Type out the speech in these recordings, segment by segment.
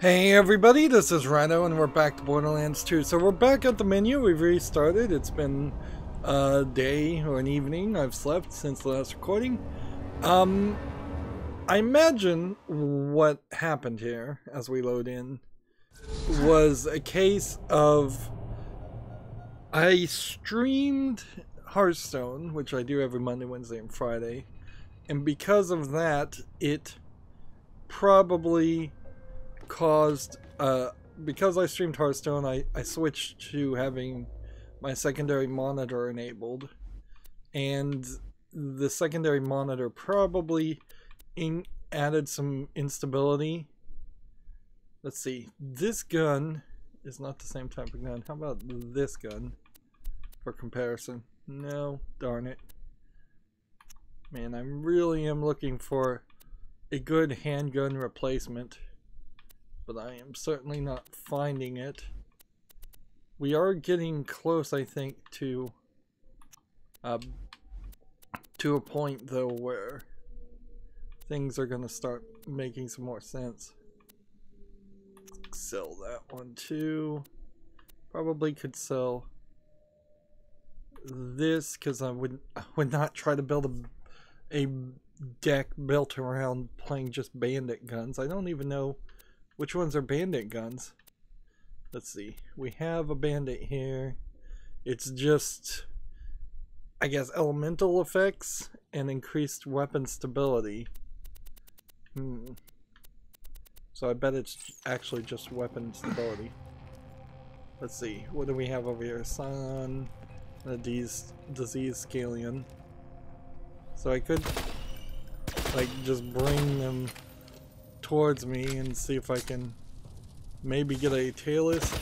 Hey everybody, this is Rhino and we're back to Borderlands 2. So we're back at the menu, we've restarted. It's been a day or an evening I've slept since the last recording. I imagine what happened here as we load in was a case of I streamed Hearthstone, which I do every Monday, Wednesday, and Friday, and because of that it probably caused because I streamed Hearthstone, I switched to having my secondary monitor enabled, and the secondary monitor probably added some instability. Let's see, this gun is not the same type of gun. How about this gun for comparison? No, darn it. Man, I really am looking for a good handgun replacement, but I am certainly not finding it. We are getting close, I think, to a point though where things are going to start making some more sense. Sell that one too. Probably could sell this because I would not try to build a deck built around playing just bandit guns. I don't even know which ones are bandit guns. Let's see. We have a bandit here. It's just, I guess, elemental effects and increased weapon stability. So I bet it's actually just weapon stability. Let's see. What do we have over here? Sun, disease scallion. So I could, like, just bring them towards me and see if I can maybe get a Talus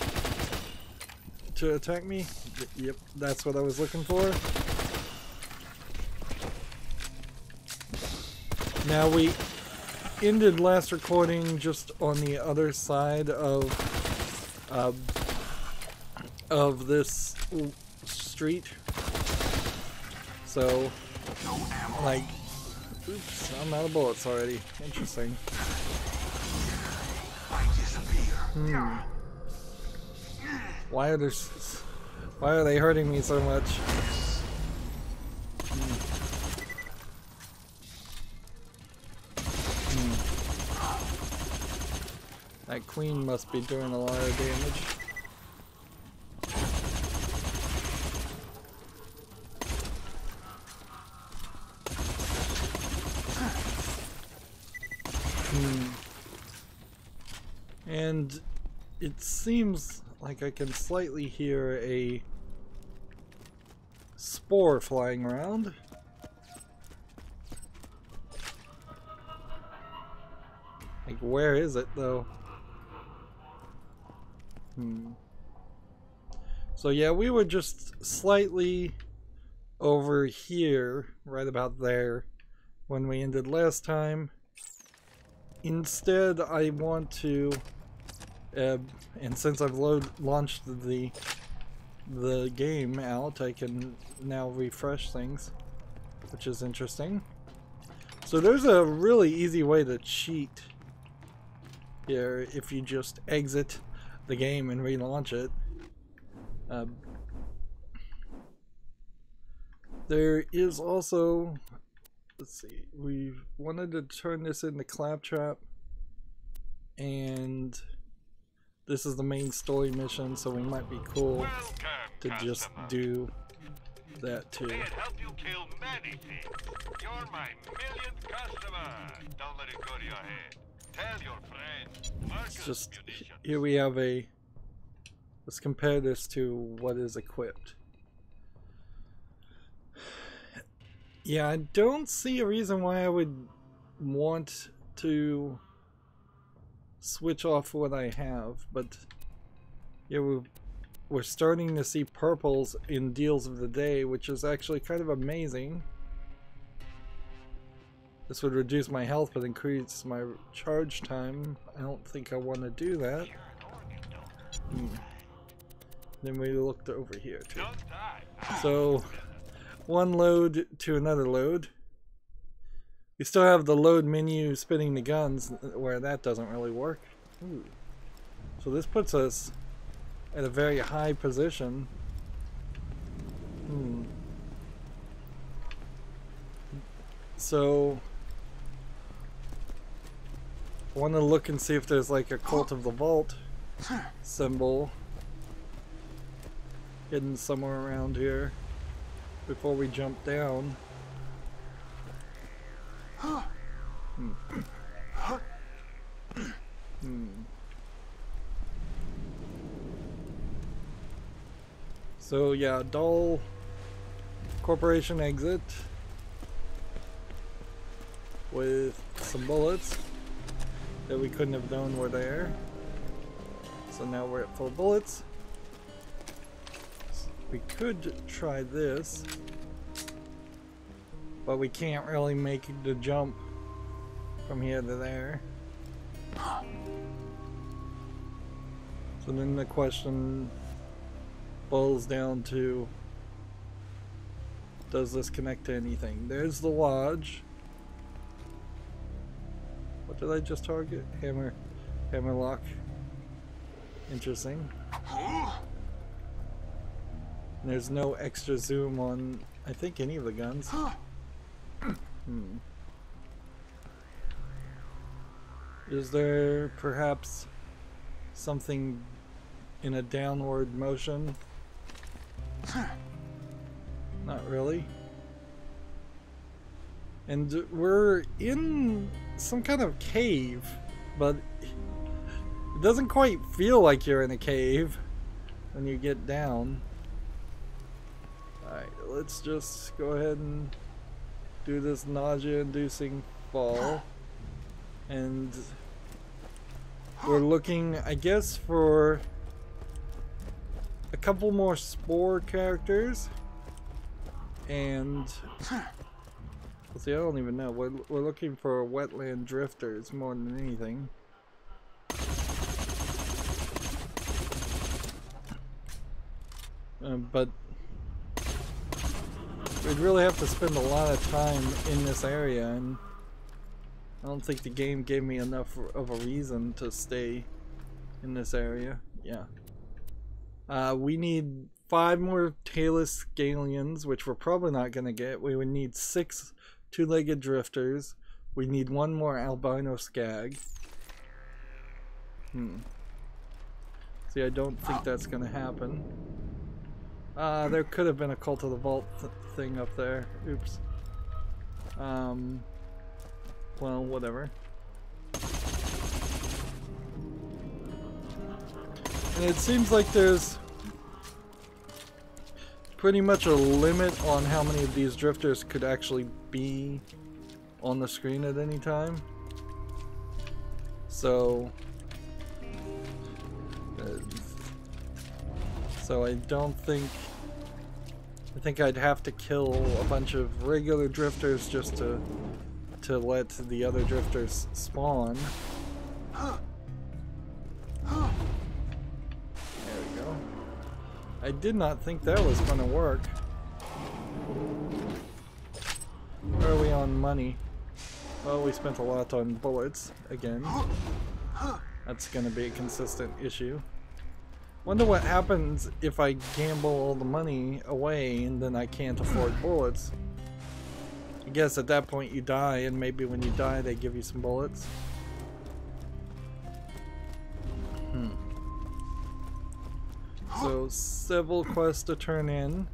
to attack me. Yep, that's what I was looking for. Now we ended last recording just on the other side of this street. So, like, oops, I'm out of bullets already. Interesting. Why are they hurting me so much? That queen must be doing a lot of damage. And it seems like I can slightly hear a spore flying around. Like, where is it though? So yeah, we were just slightly over here, right about there, when we ended last time. Instead, I want to, and since I've launched the game out, I can now refresh things, which is interesting. So there's a really easy way to cheat here if you just exit the game and relaunch it. There is also, let's see, we wanted to turn this into Claptrap, and this is the main story mission, so we might be cool to just do that too. Help you kill many things. You're my millionth customer. Don't let it go to your head. Tell your friends. It's just, here we have a, let's compare this to what is equipped. Yeah, I don't see a reason why I would want to switch off what I have, but yeah, we're starting to see purples in deals of the day, which is actually kind of amazing. This would reduce my health but increase my charge time. I don't think I want to do that. Then we looked over here too. So one load to another load. We still have the load menu spinning the guns, where that doesn't really work. Ooh. So this puts us at a very high position. So I want to look and see if there's like a Cult of the Vault symbol hidden somewhere around here before we jump down. So yeah, Dahl Corporation exit with some bullets that we couldn't have known were there. So now we're at full bullets. We could try this, but we can't really make the jump from here to there. So then the question boils down to, does this connect to anything? There's the lodge. What did I just target? Hammerlock. Interesting. And there's no extra zoom on, I think, any of the guns. Is there perhaps something in a downward motion? Not really. And we're in some kind of cave, but it doesn't quite feel like you're in a cave when you get down. Alright, let's just go ahead and do this nausea-inducing fall. And we're looking, I guess, for a couple more Spore characters. And let's see, I don't even know. We're looking for wetland drifters more than anything. But we'd really have to spend a lot of time in this area, and I don't think the game gave me enough of a reason to stay in this area. Yeah. We need 5 more tailless scalions, which we're probably not going to get. We would need 6 two-legged drifters. We need 1 more albino skag. See, I don't think that's going to happen. There could have been a Cult of the Vault thing up there. Oops. Well, whatever. And it seems like there's pretty much a limit on how many of these drifters could actually be on the screen at any time. So I don't think, I think I'd have to kill a bunch of regular drifters just to let the other drifters spawn. There we go. I did not think that was going to work. Where are we on money? Well, we spent a lot on bullets again. That's going to be a consistent issue. Wonder what happens if I gamble all the money away and then I can't afford bullets. I guess at that point you die, and maybe when you die they give you some bullets. So several quests to turn in.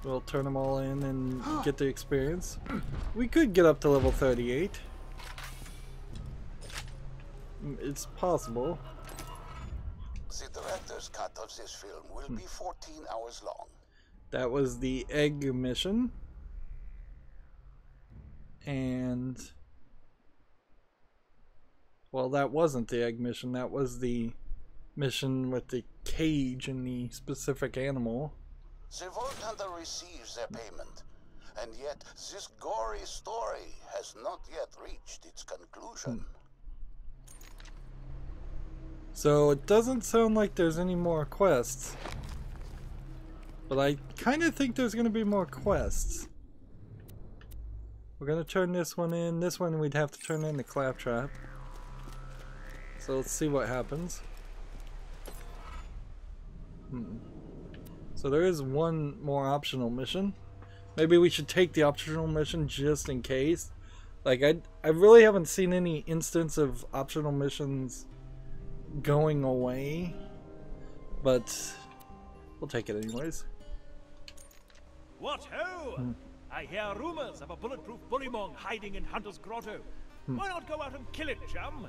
We'll turn them all in and get the experience. We could get up to level 38. It's possible. The director's cut of this film will be 14 hours long. That was the egg mission. And well, that wasn't the egg mission. That was the mission with the cage and the specific animal. The Vault Hunter receives their payment, and yet this gory story has not yet reached its conclusion. So it doesn't sound like there's any more quests, but I kind of think there's going to be more quests. We're going to turn this one in. This one we'd have to turn in the Claptrap. So let's see what happens. So there is one more optional mission. Maybe we should take the optional mission just in case. Like, I really haven't seen any instance of optional missions going away, but we'll take it anyways. What ho! I hear rumors of a bulletproof bullymong hiding in Hunter's Grotto. Why not go out and kill it, chum?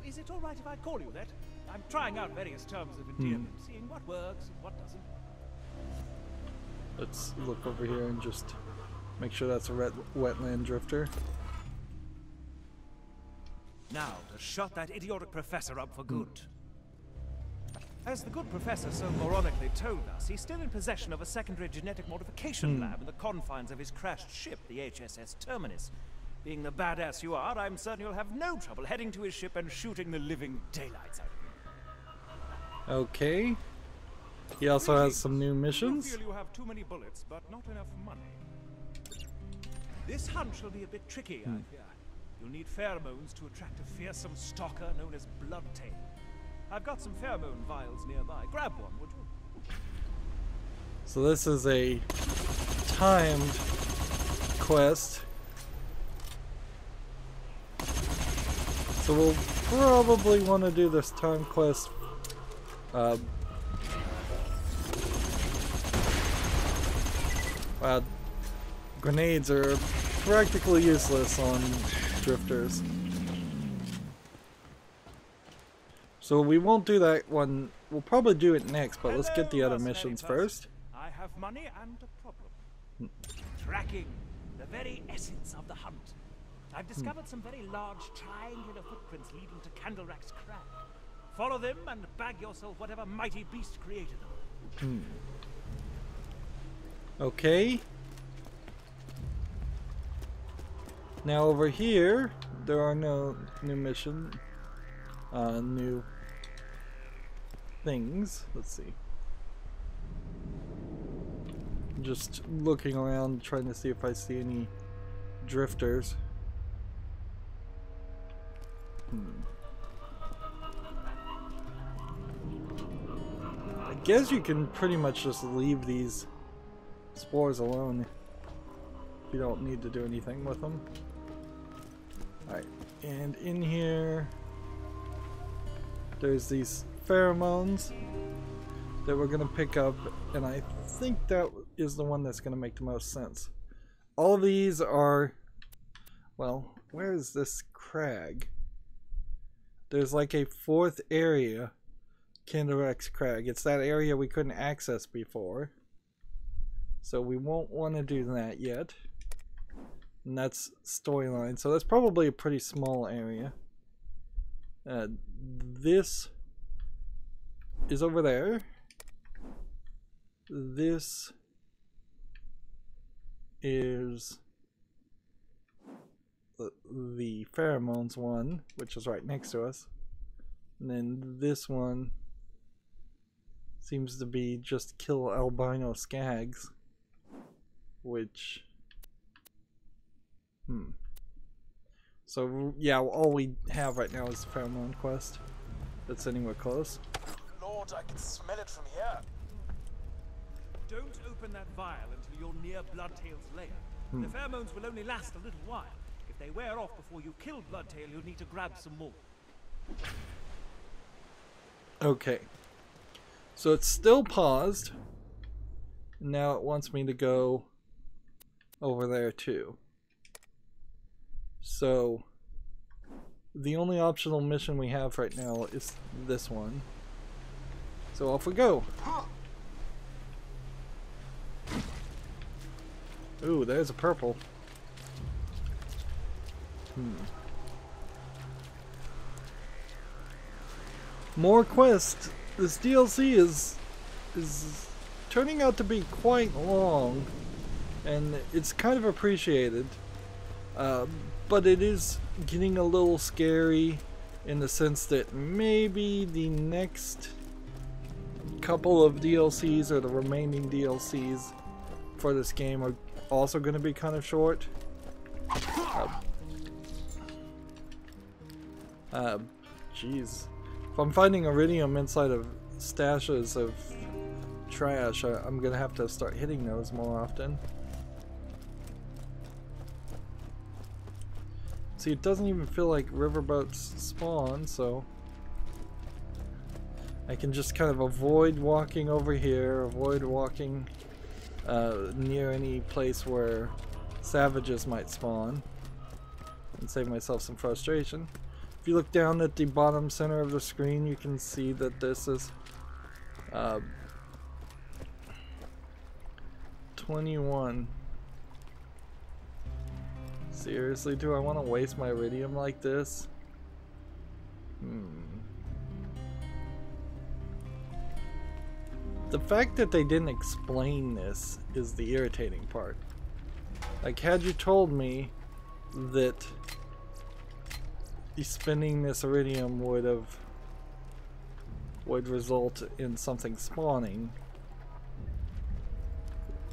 Is it alright if I call you that? I'm trying out various terms of endearment, seeing what works and what doesn't. Let's look over here and just make sure that's a wetland drifter. Now to shut that idiotic professor up for good. As the good professor so moronically told us, he's still in possession of a secondary genetic modification lab in the confines of his crashed ship, the HSS Terminus. Being the badass you are, I'm certain you'll have no trouble heading to his ship and shooting the living daylights out of him. Okay. He also has some new You missions. feel you have too many bullets, but not enough money. This hunt shall be a bit tricky, I fear. You'll need pheromones to attract a fearsome stalker known as Bloodtail. I've got some pheromone vials nearby. Grab one, would you? So this is a timed quest. So we'll probably want to do this time quest grenades are practically useless on drifters. So we won't do that one. We'll probably do it next, but let's get the other missions first. I have money and a problem. Tracking, the very essence of the hunt. I've discovered some very large triangular footprints leading to Candlerack's Crag. Follow them and bag yourself whatever mighty beast created them. Okay. Now over here, there are no new new things. Let's see. Just looking around, trying to see if I see any drifters. I guess you can pretty much just leave these spores alone. You don't need to do anything with them. Alright, and in here there's these pheromones that we're gonna pick up, and I think that is the one that's gonna make the most sense. All of these are, well, where is this crag? There's like a fourth area, Candlerack's Crag. It's that area we couldn't access before. So we won't want to do that yet. And that's storyline. So that's probably a pretty small area. This is over there. This is the pheromones one, which is right next to us. And then this one seems to be just kill albino skags, which so yeah, all we have right now is the pheromone quest that's anywhere close. Lord, I can smell it from here. Don't open that vial until you're near Bloodtail's lair. The pheromones will only last a little while. If they wear off before you kill Bloodtail, you'll need to grab some more. Okay. So it's still paused. Now it wants me to go over there too. So the only optional mission we have right now is this one. So off we go. Ooh, there's a purple. More quests. This DLC is turning out to be quite long, and it's kind of appreciated. But it is getting a little scary in the sense that maybe the next couple of DLCs or the remaining DLCs for this game are also going to be kind of short. jeez. If I'm finding iridium inside of stashes of trash, I'm gonna have to start hitting those more often. See, it doesn't even feel like riverboats spawn, so I can just kind of avoid walking over here, avoid walking near any place where savages might spawn, and save myself some frustration. If you look down at the bottom center of the screen, you can see that this is 21. Seriously, do I want to waste my iridium like this? The fact that they didn't explain this is the irritating part. Like, had you told me that spending this iridium would result in something spawning,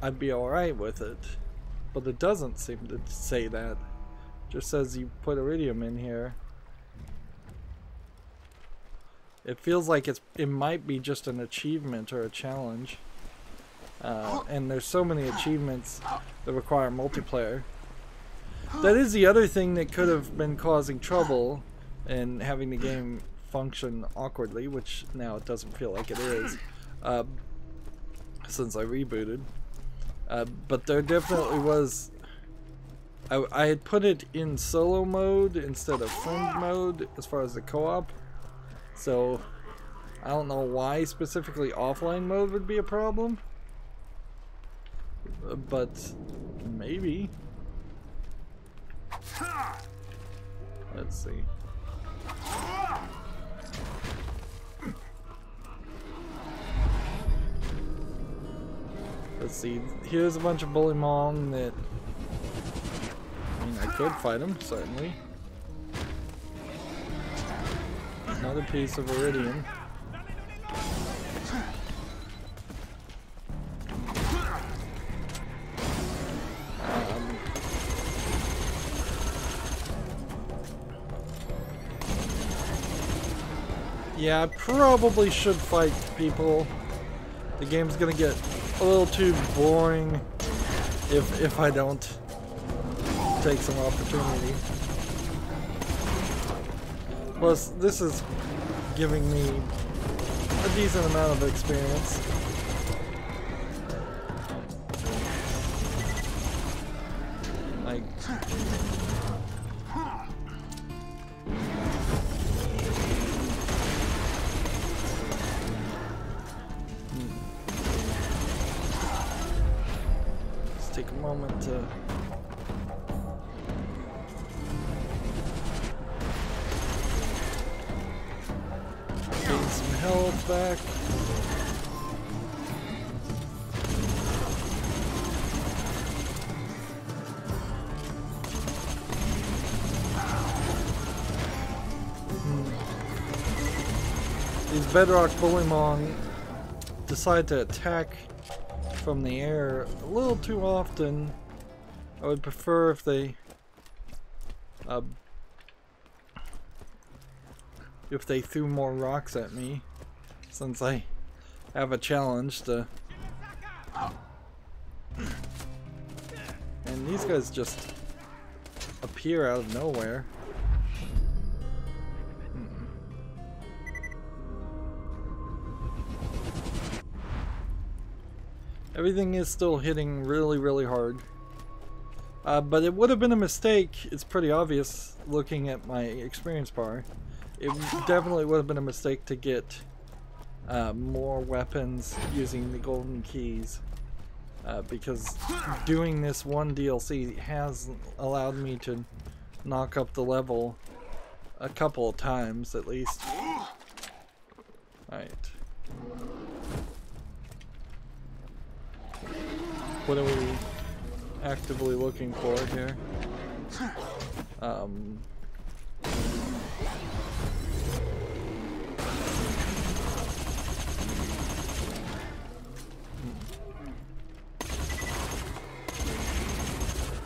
I'd be alright with it. But it doesn't seem to say that. It just says you put iridium in here. It feels like it might be just an achievement or a challenge. And there's so many achievements that require multiplayer. That is the other thing that could have been causing trouble and having the game function awkwardly, which now it doesn't feel like it is, since I rebooted. But there definitely was... I had put it in solo mode instead of friend mode as far as the co-op. So I don't know why specifically offline mode would be a problem. But maybe. Let's see. Let's see. Here's a bunch of Bullymong that... I mean, I could fight them, certainly. Another piece of iridium. Yeah, I probably should fight people. The game's gonna get a little too boring if I don't take some opportunity. Plus, this is giving me a decent amount of experience. Like... Let's take a moment to... gain some health back. These Bedrock Bullymong decide to attack from the air a little too often. I would prefer if they threw more rocks at me, since I have a challenge to... And these guys just appear out of nowhere. Everything is still hitting really, really hard. But it would have been a mistake, it's pretty obvious looking at my experience bar. It definitely would have been a mistake to get more weapons using the golden keys. Because doing this one DLC has allowed me to knock up the level a couple of times at least. Alright. What are we actively looking for here?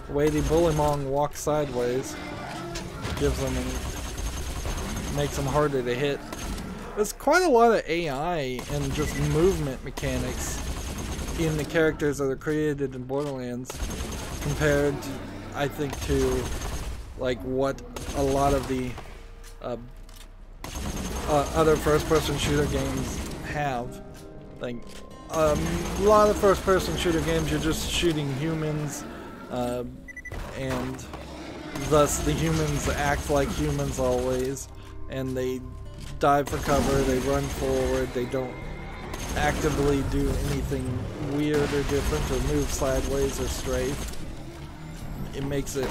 The way the Bullymong walk sideways gives them a makes them harder to hit. There's quite a lot of AI and just movement mechanics in the characters that are created in Borderlands compared, I think, to like what a lot of the other first-person shooter games have. Like a lot of first-person shooter games, you're just shooting humans, and thus the humans act like humans always, and they dive for cover, they run forward, they don't actively do anything weird or different or move sideways or strafe. It makes it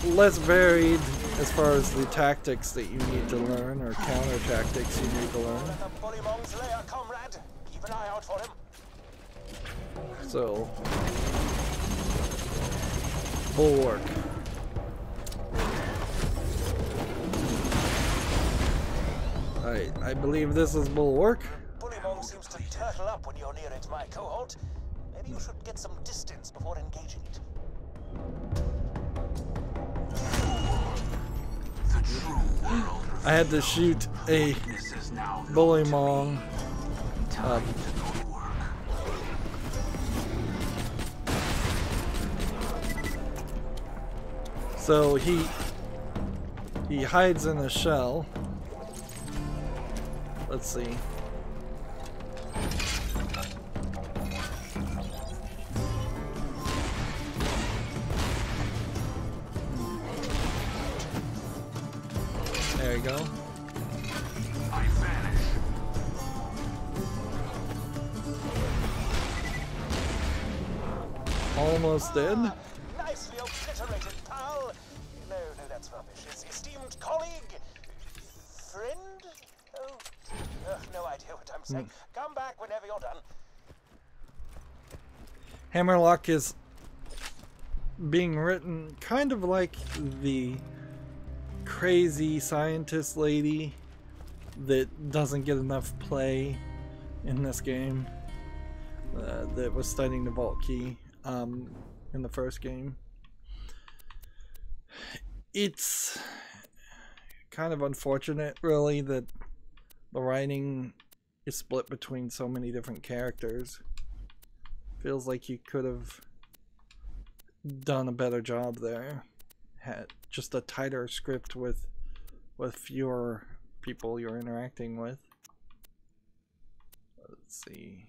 less varied as far as the tactics that you need to learn or counter tactics you need to learn. Keep an eye out for him. So, Bulwark. Alright, I believe this is Bulwark. Bullymong seems to turtle up when you're near it, my cohort. Maybe you should get some distance before engaging it. I had to shoot a Bullymong. So he hides in a shell. Let's see. There you go. I vanish. Almost dead. Nicely obliterated, pal. No, that's rubbish. His esteemed colleague, friend. Oh, no idea what I'm saying. Come back whenever you're done. Hammerlock is being written kind of like the crazy scientist lady that doesn't get enough play in this game, that was studying the Vault Key in the first game. It's kind of unfortunate, really, that the writing is split between so many different characters. Feels like you could have done a better job there. Had just a tighter script with fewer people you're interacting with. Let's see.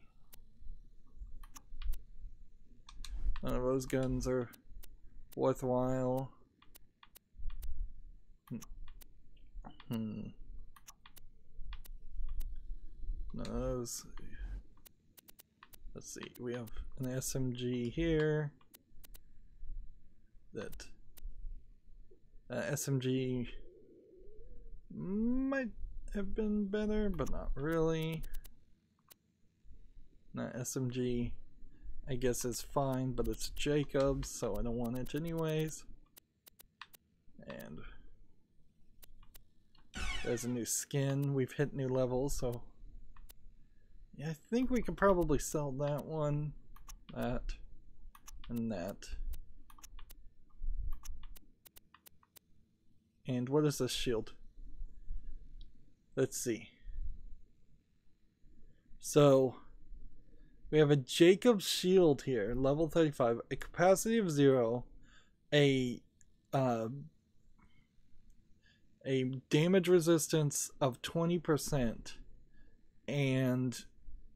None of those guns are worthwhile. None of those. Let's see. We have an SMG here. That SMG might have been better, but not really. That SMG, I guess, is fine, but it's Jacobs, so I don't want it anyways. And there's a new skin. We've hit new levels, so yeah, I think we could probably sell that one, that, and that. And what is this shield? Let's see. So we have a Jacobs shield here, level 35, a capacity of 0, a damage resistance of 20%, and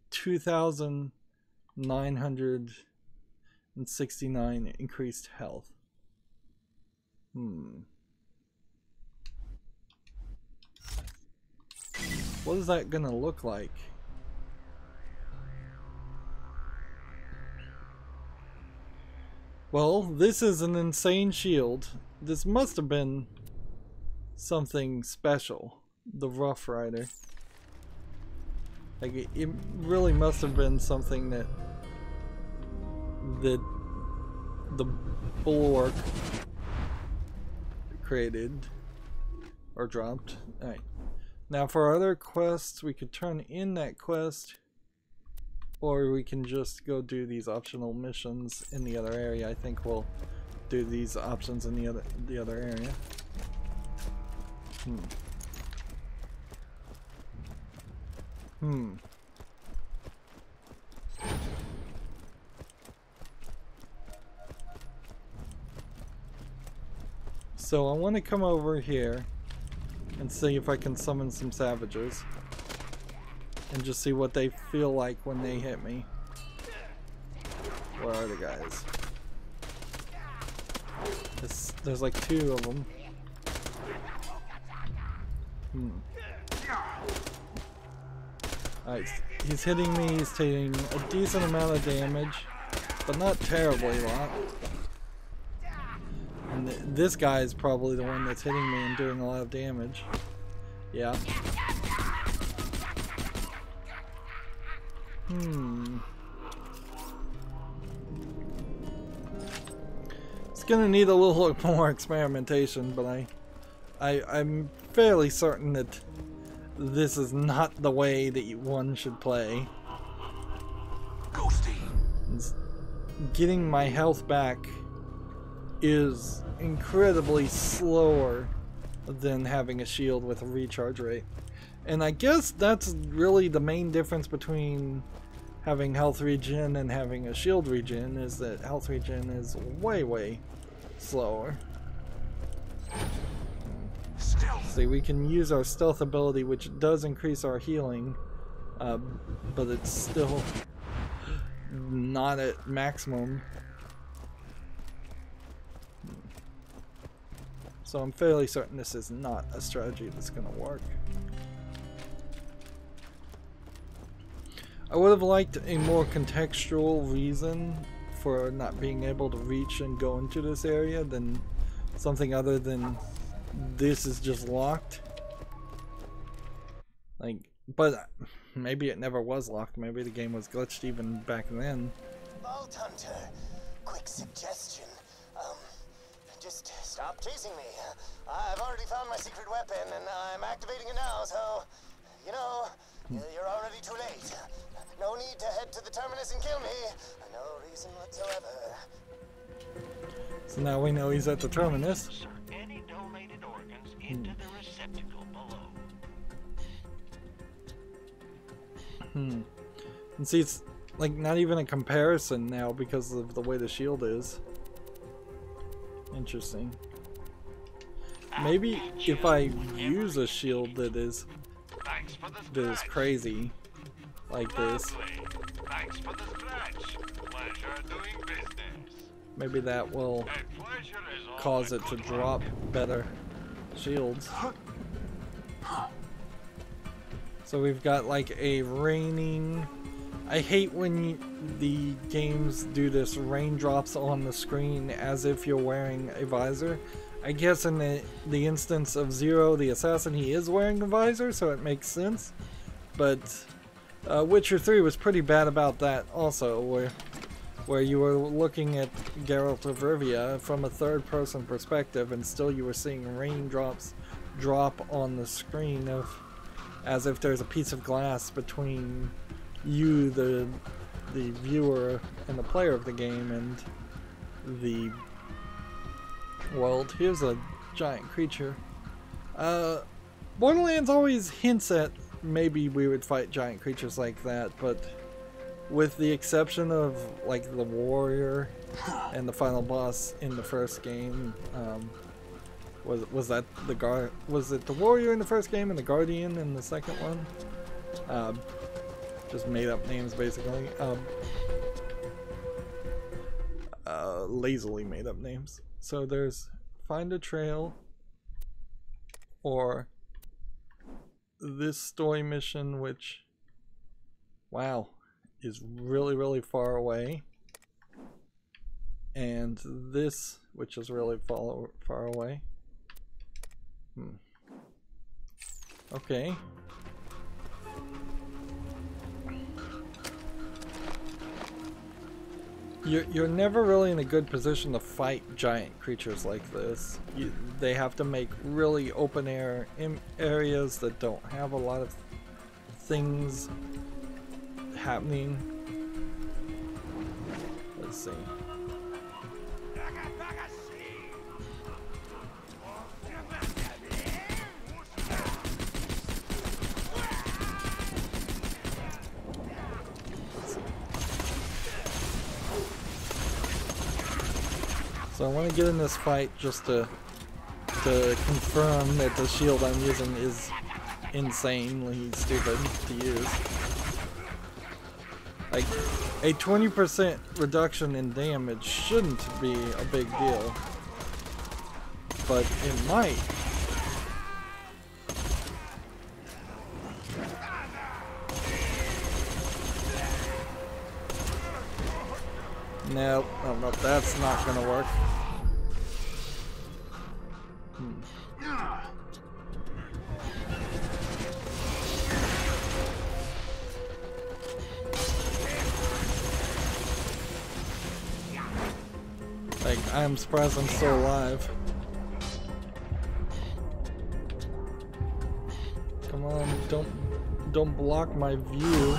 2,969 increased health. What is that gonna look like? Well, this is an insane shield. This must have been something special. The Rough Rider. Like, it really must have been something that the Bulwark created or dropped. Alright. Now for our other quests, we could turn in that quest, or we can just go do these optional missions in the other area. I think we'll do these options in the other area. So I want to come over here and see if I can summon some savages and just see what they feel like when they hit me. Where are the guys? There's like 2 of them. Alright, he's hitting me, he's taking a decent amount of damage, but not terribly a lot. And this guy is probably the one that's hitting me and doing a lot of damage. Yeah. It's gonna need a little more experimentation, but I'm fairly certain that this is not the way that one should play. Ghosty. Getting my health back is incredibly slower than having a shield with a recharge rate. And I guess that's really the main difference between having health regen and having a shield regen, is that health regen is way slower. See, we can use our stealth ability, which does increase our healing, but it's still not at maximum. So I'm fairly certain this is not a strategy that's going to work. I would have liked a more contextual reason for not being able to reach and go into this area than something other than this is just locked. Like, but maybe it never was locked. Maybe the game was glitched even back then. Vault Hunter, quick suggestion. Just stop chasing me. I've already found my secret weapon and I'm activating it now, so, you know, you're already too late. No need to head to the terminus and kill me. No reason whatsoever. So now we know he's at the terminus. Insert any donated organs into the receptacle below. And see, it's like not even a comparison now because of the way the shield is. Interesting. Maybe if I use a shield that is crazy like this, Thanks for the scratch. Pleasure doing business. maybe that will cause it to drop better shields. So we've got like a raining. I hate when the games do this raindrops on the screen as if you're wearing a visor. I guess in the instance of Zero the Assassin, he is wearing a visor, so it makes sense. But Witcher 3 was pretty bad about that also, where you were looking at Geralt of Rivia from a third-person perspective, and still you were seeing raindrops drop on the screen as if there's a piece of glass between you, the viewer and the player of the game, and the world. Here's a giant creature. Borderlands always hints at maybe we would fight giant creatures like that, but with the exception of like the warrior and the final boss in the first game, was that the was it the warrior in the first game and the guardian in the second one? Just made up names basically. Lazily made up names. So there's find a trail, or this story mission, which, wow, is really far away, and this, which is really far away. Okay. You're never really in a good position to fight giant creatures like this. They have to make really open air areas that don't have a lot of things happening. Let's see. So I want to get in this fight just to confirm that the shield I'm using is insanely stupid to use. Like, a 20% reduction in damage shouldn't be a big deal, but it might. Nope, oh, no, that's not gonna work. Like, I'm surprised I'm still alive. Come on, don't block my view.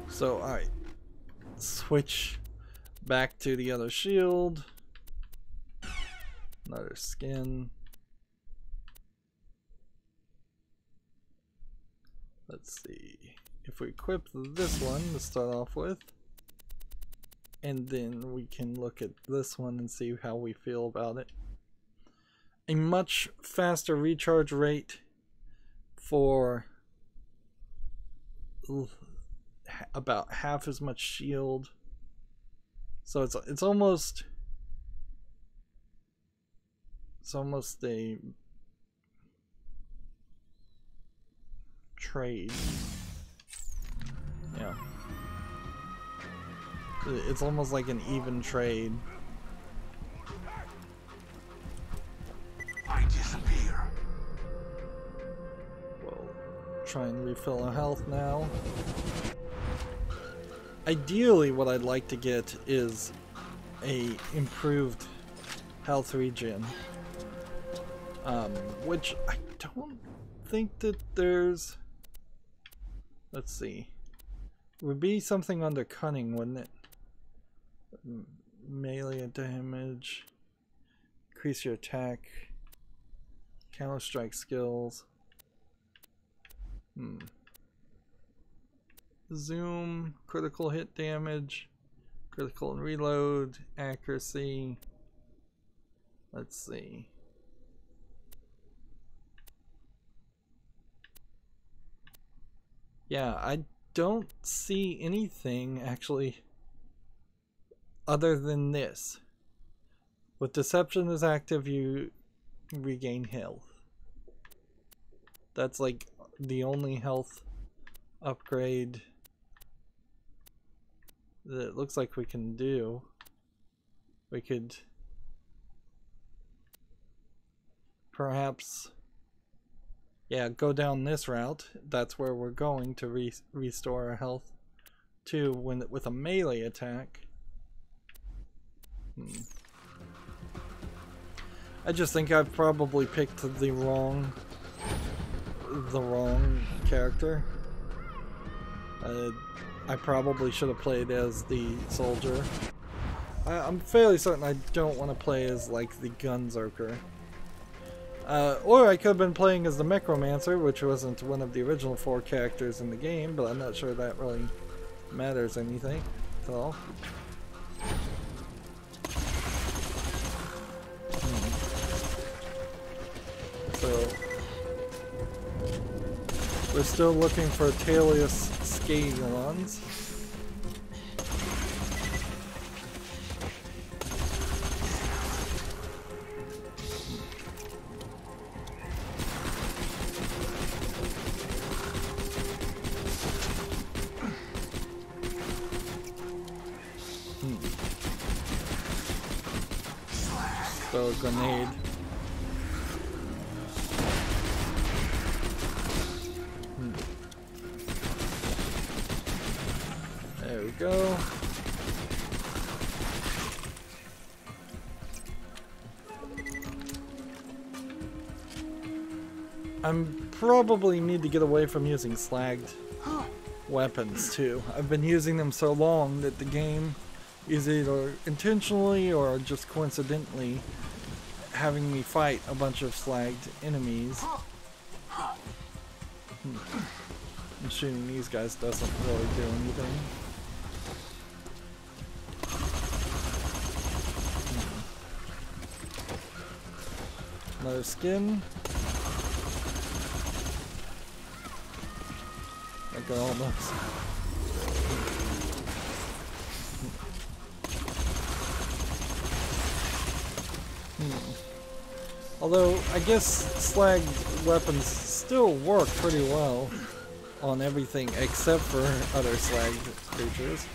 So, alright. Switch back to the other shield. Another skin. Let's see. If we equip this one to start off with, and then we can look at this one and see how we feel about it. A much faster recharge rate for about half as much shield. So it's almost a trade. Yeah. It's almost like an even trade. I disappear. We'll try and refill our health now. Ideally, what I'd like to get is a improved health regen, which I don't think that there's. Let's see. It would be something under cunning, wouldn't it? Melee damage, increase your attack, counter strike skills. Zoom, critical hit damage, critical and reload, accuracy. Let's see. Yeah, I don't see anything actually other than this. With deception is active, you regain health. That's like the only health upgrade that it looks like we can do. We could perhaps, yeah, go down this route. That's where we're going to restore our health too, with a melee attack. I just think I've probably picked the wrong character. I probably should have played as the soldier. I'm fairly certain I don't want to play as like the Gunzerker. Or I could have been playing as the Necromancer, which wasn't one of the original 4 characters in the game, but I'm not sure that really matters anything at all. So we're still looking for Tailius Scalons. So grenade. There we go. I'm probably need to get away from using slagged weapons too. I've been using them so long that the game is either intentionally or just coincidentally having me fight a bunch of slagged enemies. And shooting these guys doesn't really do anything. Another skin. I got all those. Although, I guess slagged weapons still work pretty well on everything except for other slagged creatures.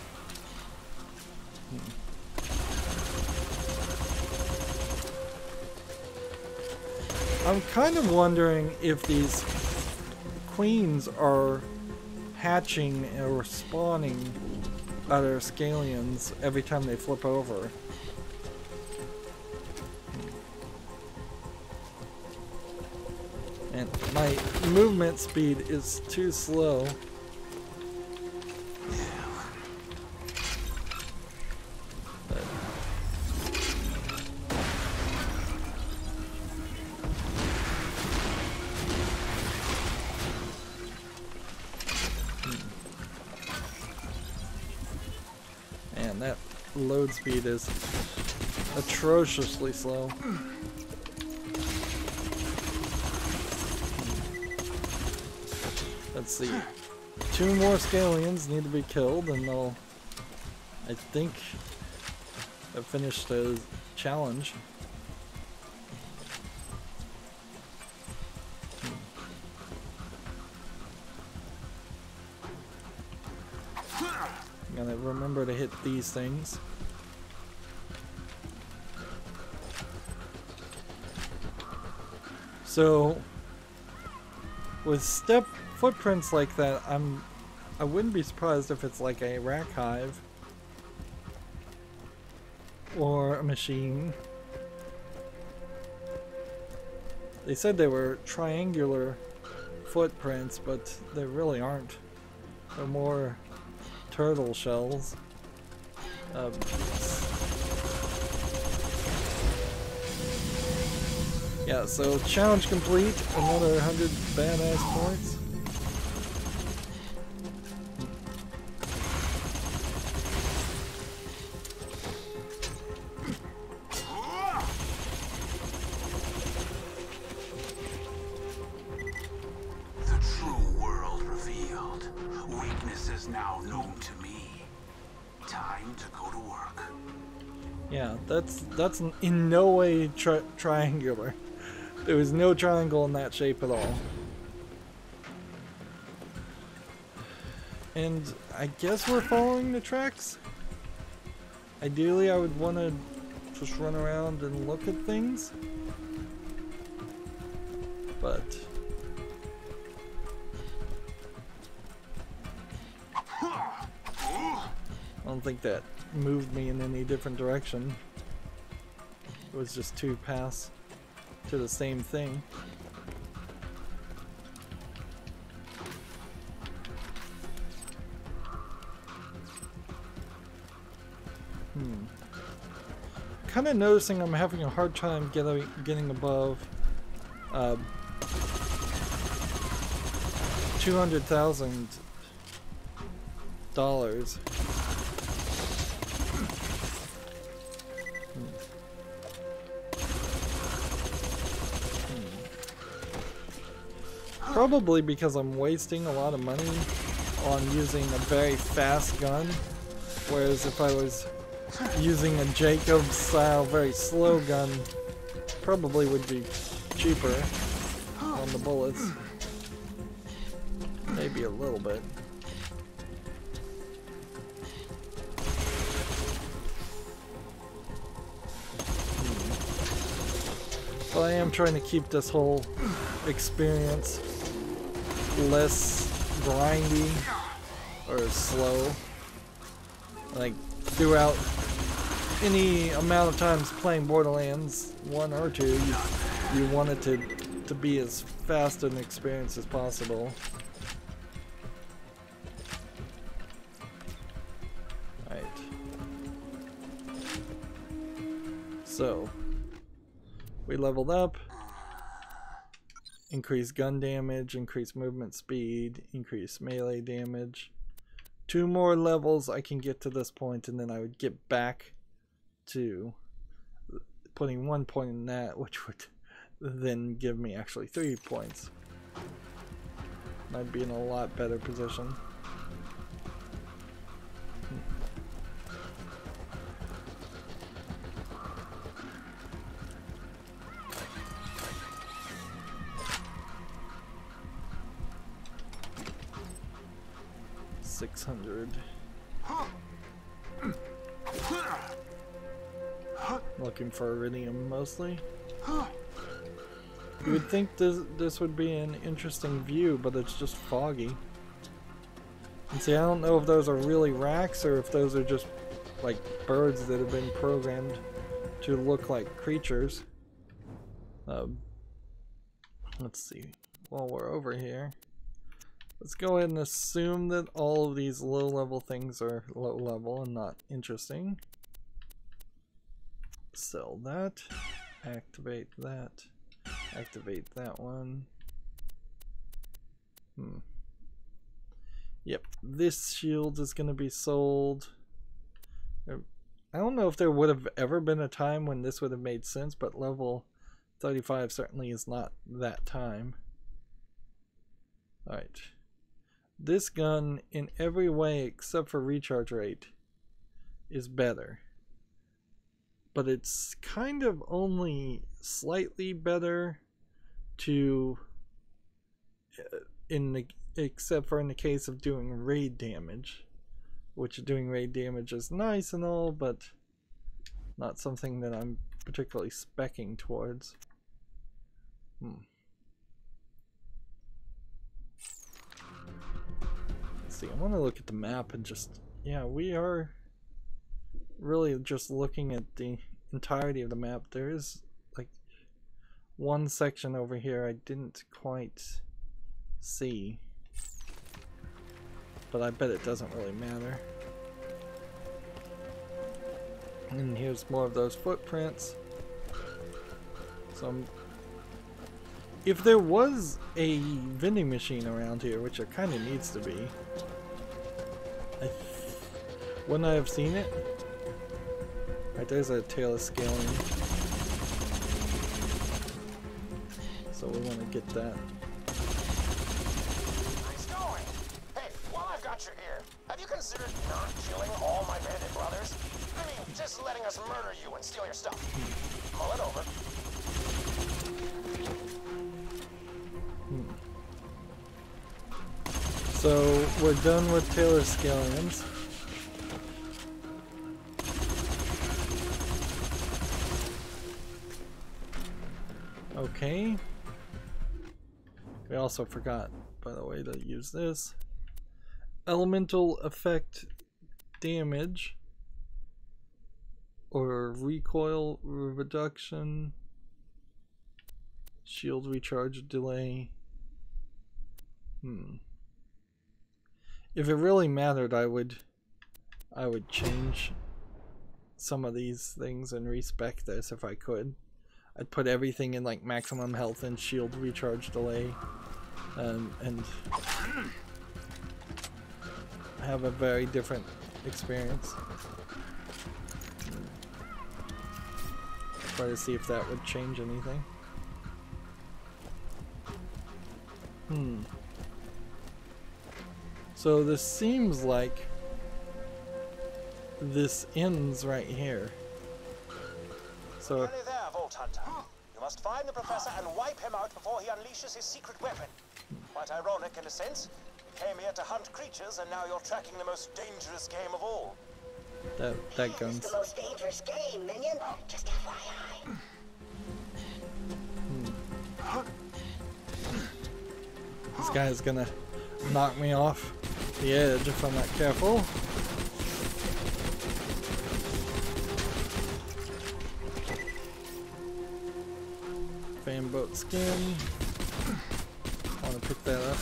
I'm kind of wondering if these queens are hatching or spawning other scallions every time they flip over. And my movement speed is too slow. And that load speed is atrociously slow. Let's see. 2 more scallions need to be killed and they'll, I think, have finished the challenge. Gotta remember to hit these things. So, with step footprints like that, I wouldn't be surprised if it's like a rack hive or a machine. They said they were triangular footprints, but they really aren't. They're more turtle shells. Yeah, so challenge complete. Another 100 badass points. The true world revealed. Weaknesses now known to me. Time to go to work. Yeah, that's in no way triangular. There was no triangle in that shape at all. And I guess we're following the tracks. Ideally, I would want to just run around and look at things. But I don't think that moved me in any different direction. It was just 2 paths to the same thing. Kind of noticing I'm having a hard time getting above $200,000. Probably because I'm wasting a lot of money on using a very fast gun, whereas if I was using a Jacob style very slow gun, probably would be cheaper on the bullets. Maybe a little bit. But I am trying to keep this whole experience less grindy or slow. Like throughout any amount of times playing Borderlands 1 or 2, you want it to be as fast an experience as possible. Alright. So we leveled up. Increase gun damage, increase movement speed, increase melee damage. 2 more levels I can get to this point, and then I would get back to putting 1 point in that, which would then give me actually 3 points. I'd be in a lot better position. 600. Looking for iridium mostly. You would think this would be an interesting view, but it's just foggy. And see, I don't know if those are really racks or if those are just like birds that have been programmed to look like creatures. Let's see. While we're over here, let's go ahead and assume that all of these low-level things are low-level and not interesting. Sell that. Activate that. Activate that one. Yep, this shield is going to be sold. I don't know if there would have ever been a time when this would have made sense, but level 35 certainly is not that time. Alright. This gun, in every way except for recharge rate, is better. But it's kind of only slightly better to, except for in the case of doing raid damage. Which doing raid damage is nice and all, but not something that I'm particularly speccing towards. Let's see, I want to look at the map and just, yeah, we are really just looking at the entirety of the map. There is like one section over here I didn't quite see, but I bet it doesn't really matter. And here's more of those footprints. So if there was a vending machine around here, which there kind of needs to be, wouldn't I have seen it? Right, there's a tail of scaling. So we want to get that. Nice going. Hey, while I've got you here, have you considered not killing all my bandit brothers? I mean, just letting us murder you and steal your stuff. Mull it over. So we're done with Taylor Scallions. Okay. We also forgot, by the way, to use this. Elemental effect damage or recoil reduction, shield recharge delay. If it really mattered, I would change some of these things and respec this if I could. I'd put everything in like maximum health and shield recharge delay, and have a very different experience. Try to see if that would change anything. So this seems like this ends right here. So Nearly there, Vault Hunter. You must find the professor and wipe him out before he unleashes his secret weapon. Quite ironic in a sense. You came here to hunt creatures, and now you're tracking the most dangerous game of all. that gun's It's the most dangerous game, minion. Just FYI. This guy's gonna knock me off the edge if I'm not careful. Fanboat skin. I want to pick that up.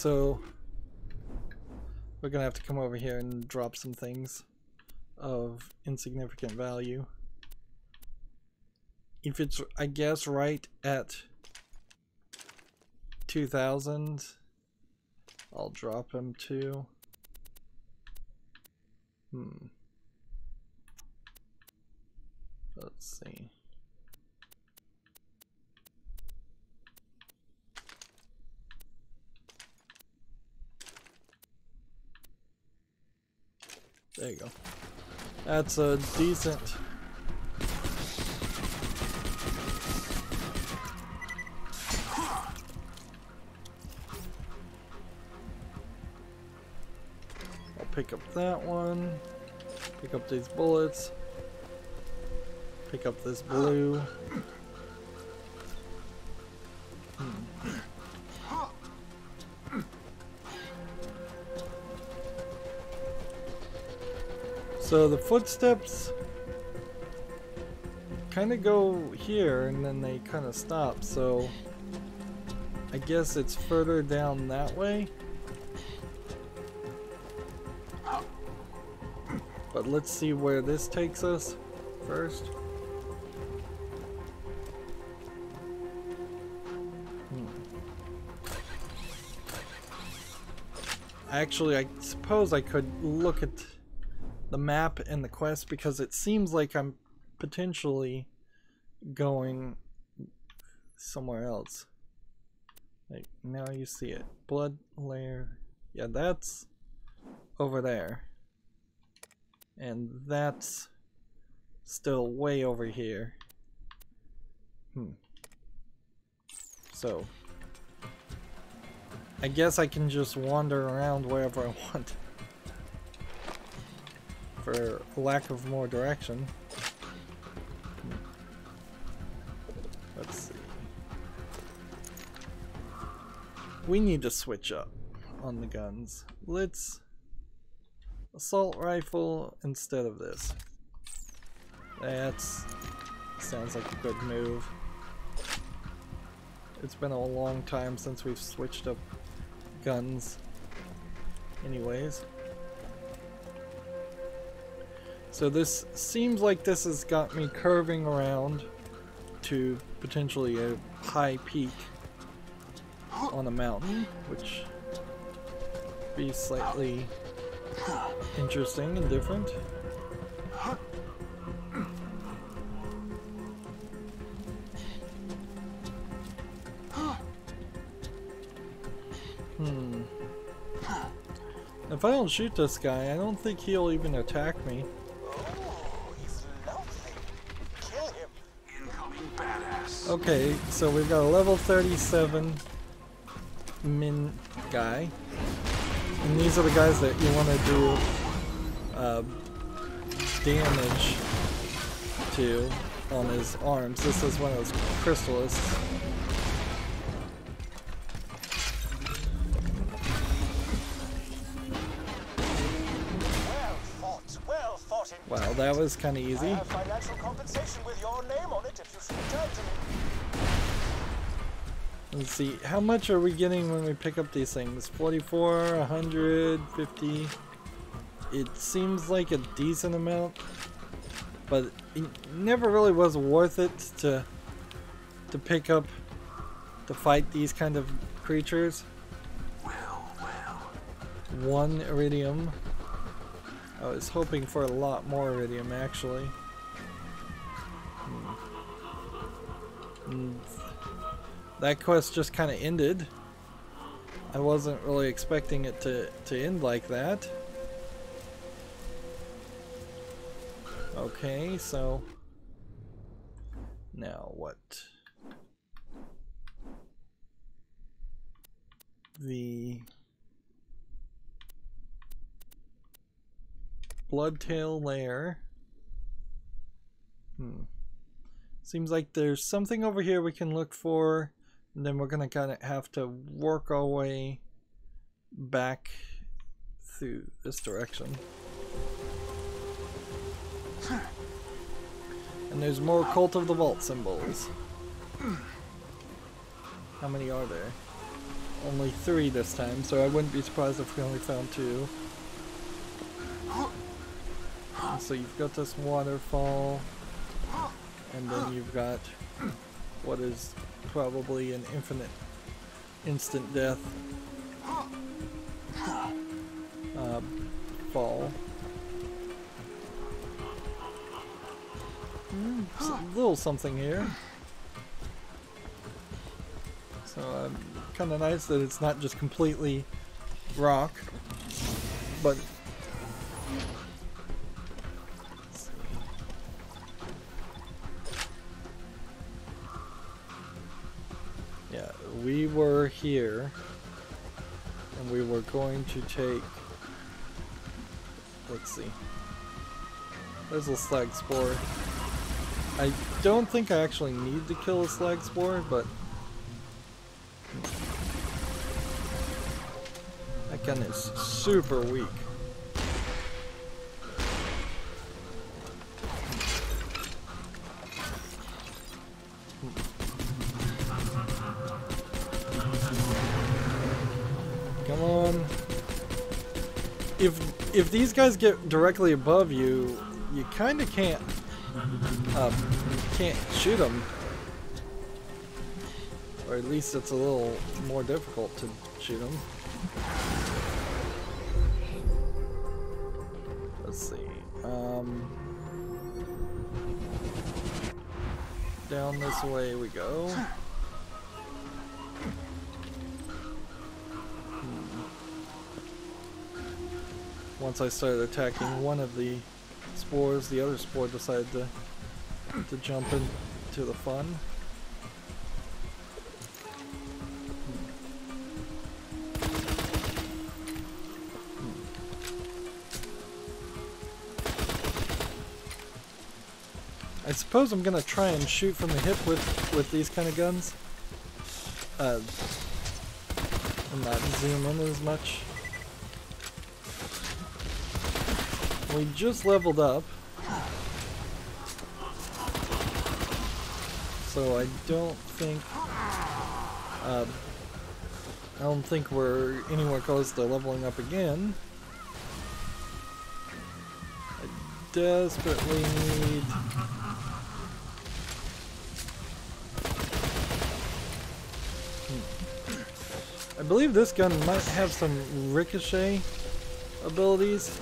so we're gonna have to come over here and drop some things of insignificant value. If it's, I guess, right at 2,000, I'll drop him too. Let's see. There you go. That's a decent. I'll pick up that one. Pick up these bullets. Pick up this blue. So the footsteps kind of go here and then they kind of stop, so I guess it's further down that way. But let's see where this takes us first. Actually, I suppose I could look at the map and the quest, because it seems like I'm potentially going somewhere else. Like, now you see it. Blood layer. Yeah, that's over there. And that's still way over here. So I guess I can just wander around wherever I want, for lack of more direction. Let's see. We need to switch up on the guns. Let's assault rifle instead of this. That's sounds like a good move. It's been a long time since we've switched up guns. Anyways. So this seems like this has got me curving around to potentially a high peak on a mountain, which would be slightly interesting and different. If I don't shoot this guy, I don't think he'll even attack me. Okay, so we've got a level 37 min guy, and these are the guys that you want to do damage to on his arms. This is one of those crystalists. Wow, that was kind of easy. I have financial compensation with your name on it if you should return to me. Let's see, how much are we getting when we pick up these things? 44, 100, 50. It seems like a decent amount, but it never really was worth it to pick up to fight these kind of creatures. Well. 1 iridium. I was hoping for a lot more iridium, actually. That quest just kind of ended. I wasn't really expecting it to end like that. Okay, so now what? The Bloodtail lair. Seems like there's something over here we can look for, and then we're gonna kind of have to work our way back through this direction. And there's more Cult of the Vault symbols. How many are there? only 3 this time, so I wouldn't be surprised if we only found 2. And so you've got this waterfall, and then you've got what is probably an infinite instant death fall. A little something here. So kind of nice that it's not just completely rock, but yeah, we were here and we were going to take, let's see, there's a slag spore. I don't think I actually need to kill a slag spore, but that gun is super weak. Come on. If these guys get directly above you, you kind of can't shoot them, or at least it's a little more difficult to shoot them. Let's see. Down this way we go. Once I started attacking one of the spores, the other spore decided to jump into the fun. I suppose I'm gonna try and shoot from the hip with these kind of guns, and not zoom in as much. We just leveled up, so I don't think we're anywhere close to leveling up again. I desperately need I believe this gun might have some ricochet abilities.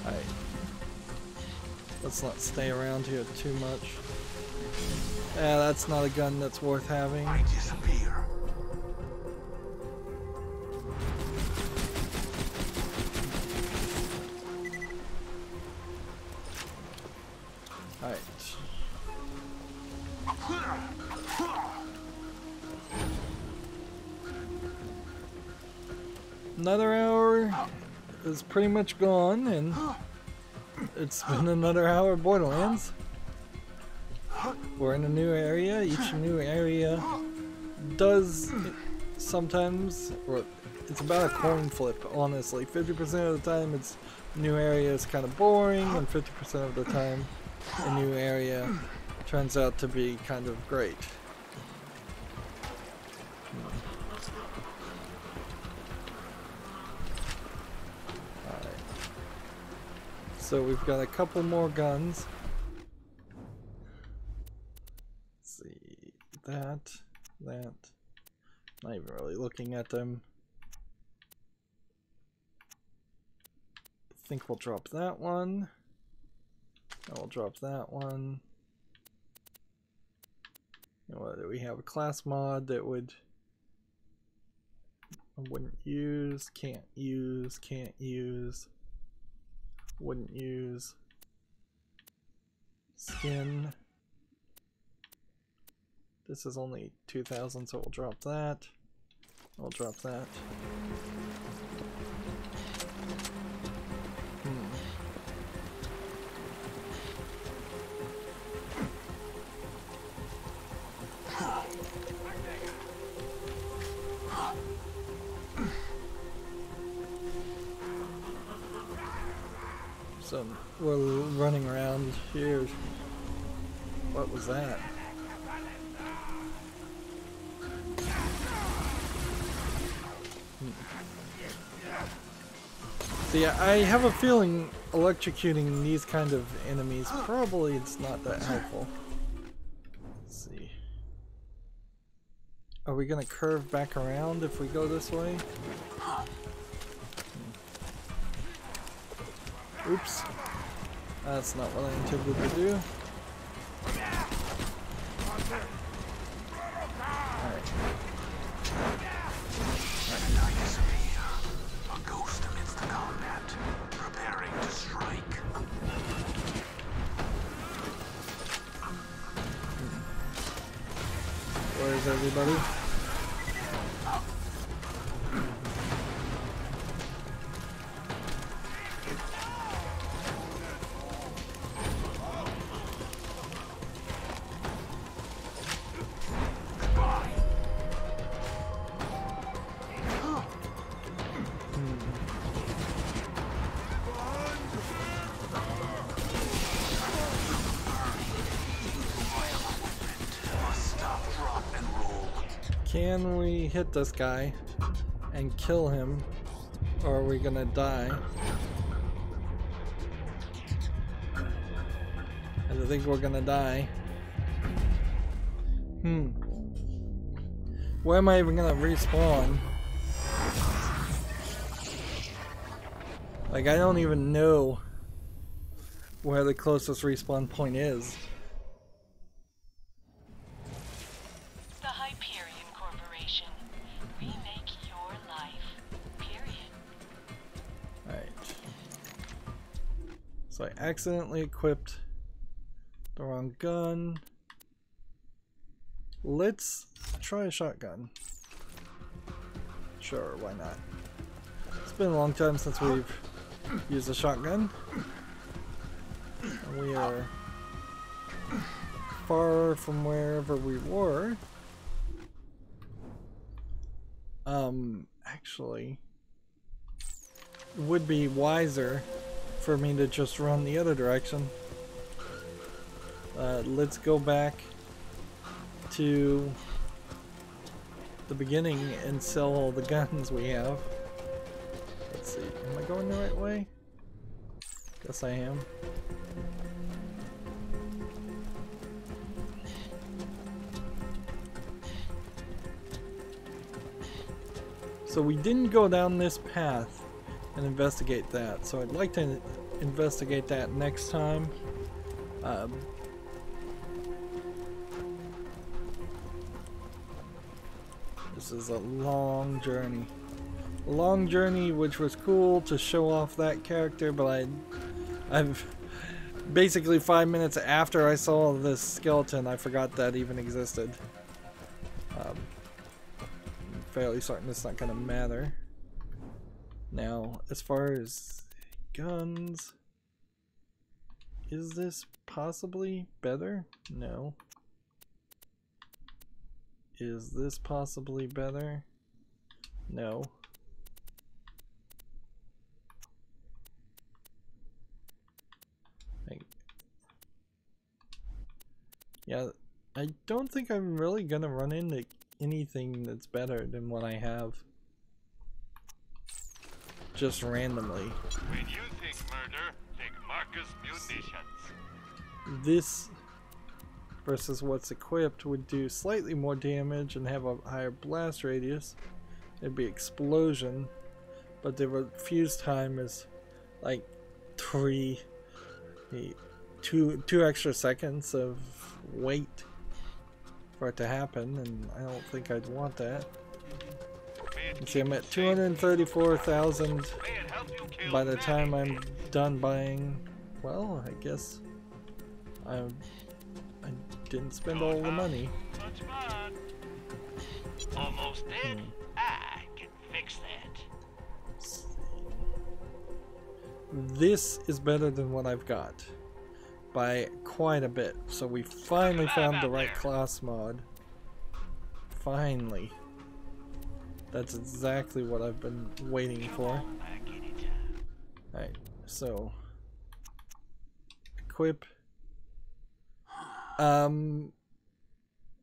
Alright. Let's not stay around here too much. Yeah, that's not a gun that's worth having. I disappear. Alright. Another hour is pretty much gone, and it's been another hour of Borderlands. We're in a new area. Each new area does sometimes, or it's about a coin flip, honestly. 50% of the time it's new area is kind of boring, and 50% of the time a new area turns out to be kind of great. Alright. So we've got a couple more guns. That. Not even really looking at them. I think we'll drop that one. And we'll drop that one. And what do we have? A class mod that I wouldn't use, can't use, wouldn't use. Skin. This is only 2,000, so we'll drop that. We'll drop that. So we're running around here. What was that? See, I have a feeling electrocuting these kind of enemies probably it's not that helpful. Let's see. Are we gonna curve back around if we go this way? Oops. That's not what I intended to do. Alright. A ghost amidst the combat, preparing to strike. Where's everybody? Can we hit this guy and kill him, or are we gonna die? I think we're gonna die. Where am I even gonna respawn? Like, I don't even know where the closest respawn point is. So I accidentally equipped the wrong gun. Let's try a shotgun. Sure, why not? It's been a long time since we've used a shotgun. And we are far from wherever we were. Actually, it would be wiser for me to just run the other direction. Let's go back to the beginning and sell all the guns we have. Let's see, am I going the right way? Guess I am. So we didn't go down this path and investigate that, so I'd like to investigate that next time. This is a long journey. A long journey which was cool to show off that character, but I've basically 5 minutes after I saw this skeleton, I forgot that even existed. I'm fairly certain it's not gonna matter. Now, as far as guns, is this possibly better? No. Is this possibly better? No. Yeah, I don't think I'm really gonna run into anything that's better than what I have. Just randomly. When you think murder, think Marcus Munitions. This versus what's equipped would do slightly more damage and have a higher blast radius. It'd be explosion, but the fuse time is like 2 extra seconds of wait for it to happen, and I don't think I'd want that. See, I'm at 234,000 by the time I'm done buying. Well, I guess I didn't spend all the money. Almost dead. I can fix that. This is better than what I've got by quite a bit. So we finally found the right class mod. Finally. That's exactly what I've been waiting for. Alright, so equip.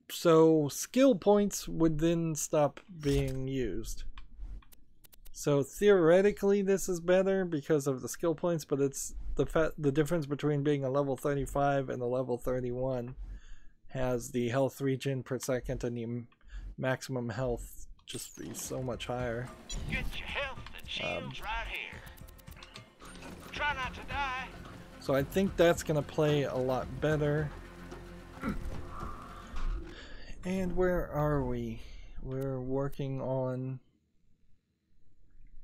So skill points would then stop being used. So theoretically this is better because of the skill points, but it's the difference between being a level 35 and a level 31 has the health regen per second and the maximum health just be so much higher. Get your health and shields right here. Try not to die. So I think that's gonna play a lot better. And where are we? We're working on,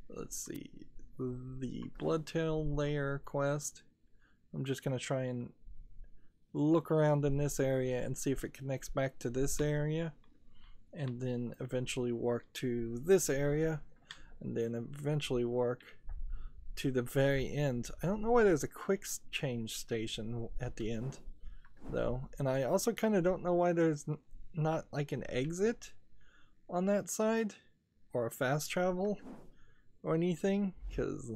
let's see, the Bloodtail Lair quest. I'm just gonna try and look around in this area and see if it connects back to this area, and then eventually work to this area, and then eventually work to the very end. I don't know why there's a quick change station at the end though, and I also kind of don't know why there's not like an exit on that side or a fast travel or anything, because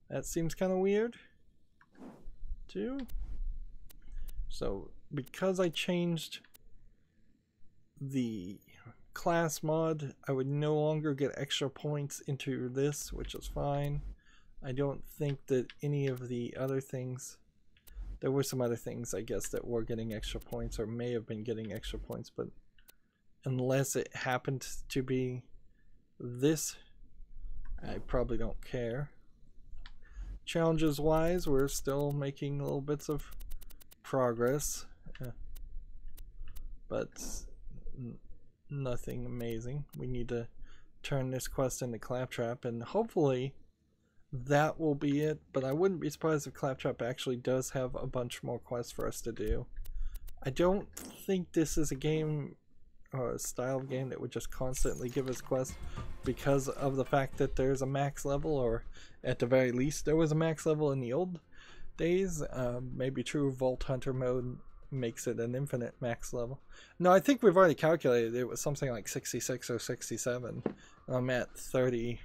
that seems kind of weird too. So because I changed the class mod, I would no longer get extra points into this, which is fine. I don't think that any of the other things, there were some other things I guess that were getting extra points or may have been getting extra points, but unless it happened to be this, I probably don't care. Challenges wise, we're still making little bits of progress, but nothing amazing. We need to turn this quest into Claptrap, and hopefully that will be it, but I wouldn't be surprised if Claptrap actually does have a bunch more quests for us to do. I don't think this is a game or a style of game that would just constantly give us quests because of the fact that there's a max level, or at the very least there was a max level in the old days. Maybe true Vault Hunter mode makes it an infinite max level. No, I think we've already calculated it was something like 66 or 67. I'm at 38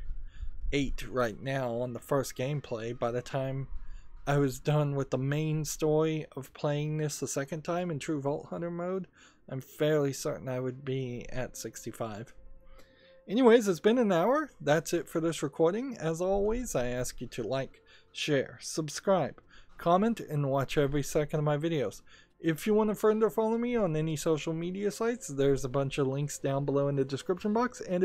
right now on the first gameplay. By the time I was done with the main story of playing this the second time in true Vault Hunter mode, I'm fairly certain I would be at 65. Anyways, it's been an hour. That's it for this recording. As always, I ask you to like, share, subscribe, comment, and watch every second of my videos. If you want to further follow me on any social media sites, there's a bunch of links down below in the description box, and if